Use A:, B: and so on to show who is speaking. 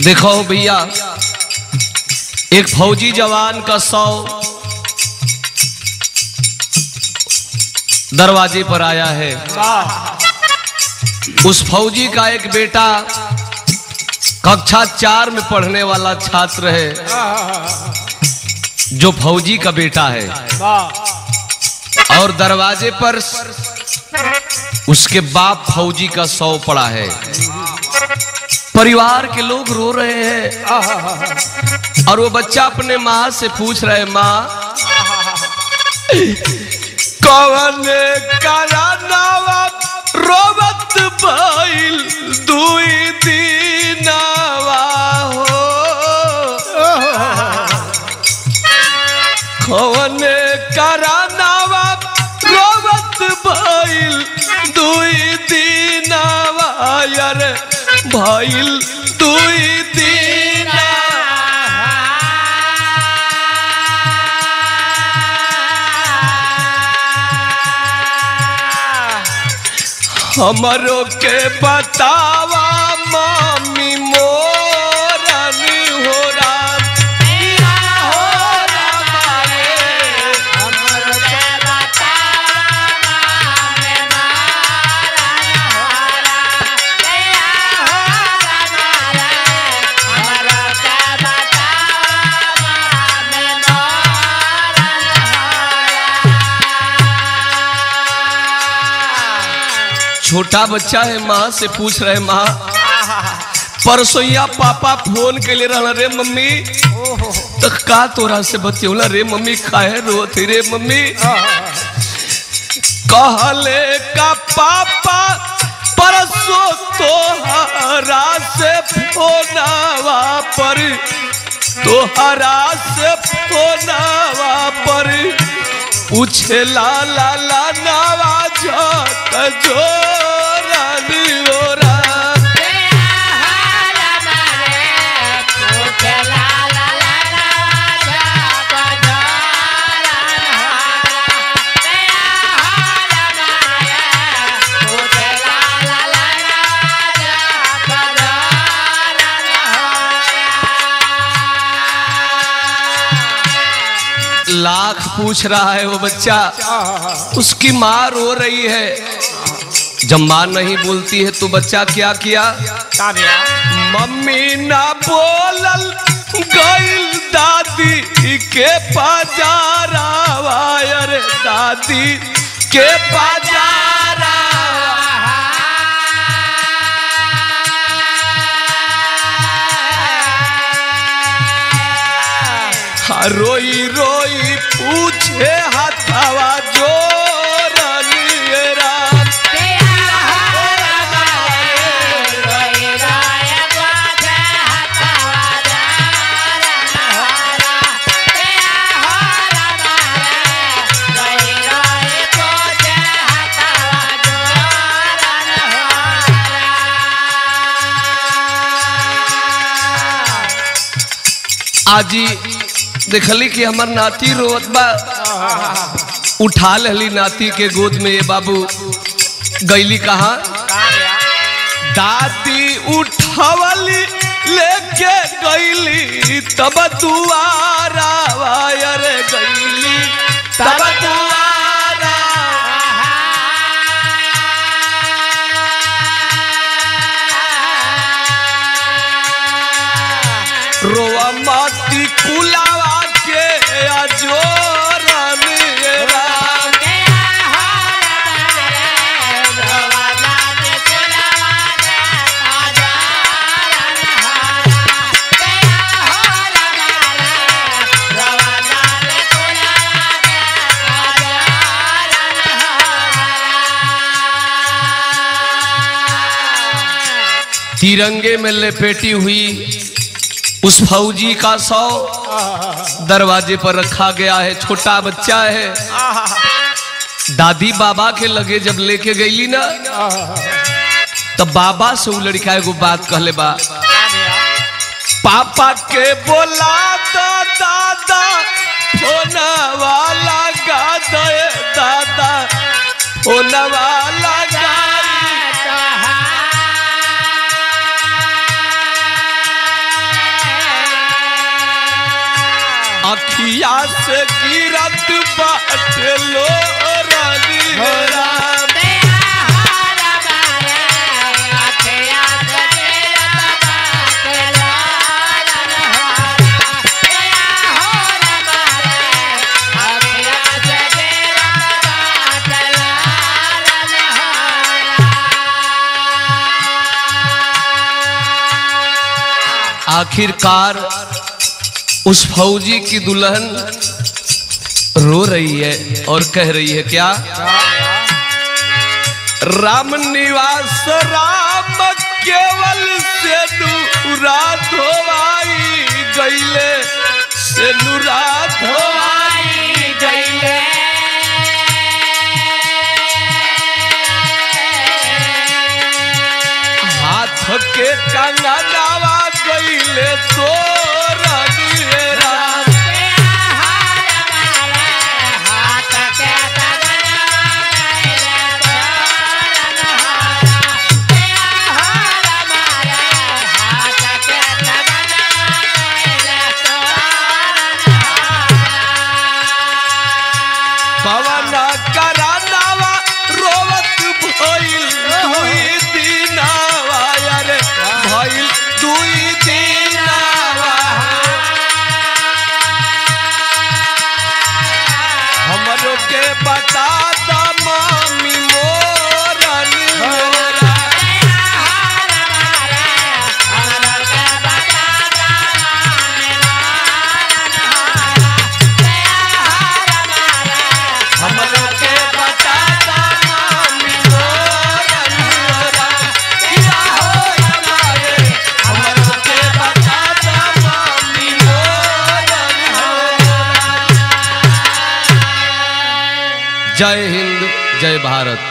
A: देखो भैया, एक फौजी जवान का शव दरवाजे पर आया है। उस फौजी का एक बेटा कक्षा 4 में पढ़ने वाला छात्र है, जो फौजी का बेटा है। और दरवाजे पर उसके बाप फौजी का शव पड़ा है। परिवार के लोग रो रहे हैं और वो बच्चा अपने माँ से पूछ रहे, माँ कौन करानावा रोबत भइल दुई दिनवा हो, कौन करानावा रोबत भइल दुई दिनवा यार भइल दुई दिना। हमरो के बतावा मम्मी मोरनी हो राम हो रामारे, हमरो के बतावा मम्मी मोरनी हो राम हो रामारे, हमरो के बतावा मम्मी मोरनी हो राम। छोटा बच्चा है, माँ से पूछ रहे, माँ परसोइया पापा फोन के लिए रहना रे मम्मी, तो का तोरा से बतियोला रे मम्मी, काहे रोती रे मम्मी। कहले का पापा परसों तोहरा से फोनवा पर, तोहरा से फोनवा पर पूछे ला ला ला नवाज जोरानी ओरा। लाख पूछ रहा है वो बच्चा, उसकी माँ रो रही है। जब माँ नहीं बोलती है तो बच्चा क्या किया, मम्मी ना बोलल गइल दादी के पाजारा, अरे दादी के पाजारा। रोई रोई पूछे हाथवा जोरानी राम, आजी देखली कि हमर नाती रोत बा, उठा लेली नाती के गोद में। ये बाबू गईली कहाँ, दादी उठावली लेके गईली तब दुआरा, अरे गईली तब दुआरा। रोआ माटी कुलावा के अजोरानी राम, तिरंगे में लपेटी हुई उस फौजी का शव दरवाजे पर रखा गया है। छोटा बच्चा है, दादी बाबा के लगे जब लेके गईली ना, तब बाबा से वो लड़का एगो बात कहले बा, पापा के बोला तो दादा फोनवा लगा दे, दादा फोनवा लगा। अखिया से गिरत बाटे लो रानी हो राम। आखिरकार उस फौजी की दुल्हन रो रही है और कह रही है क्या? राम निवास राम केवल से नुरा धोवाई गईले, से नुरा धोवाई गईले। हाथ के कंगनवा गईले तो रानी राम। हाथ के पवन करानावा रोवत भइल दुई दिनावा यारे भइल दुई दिनावा। हमरो के बता द मम्मी मोरन हमरो के बता द मम्मी मोरन हमरो के बता द मम्मी मोरन। जय हिंद, जय भारत।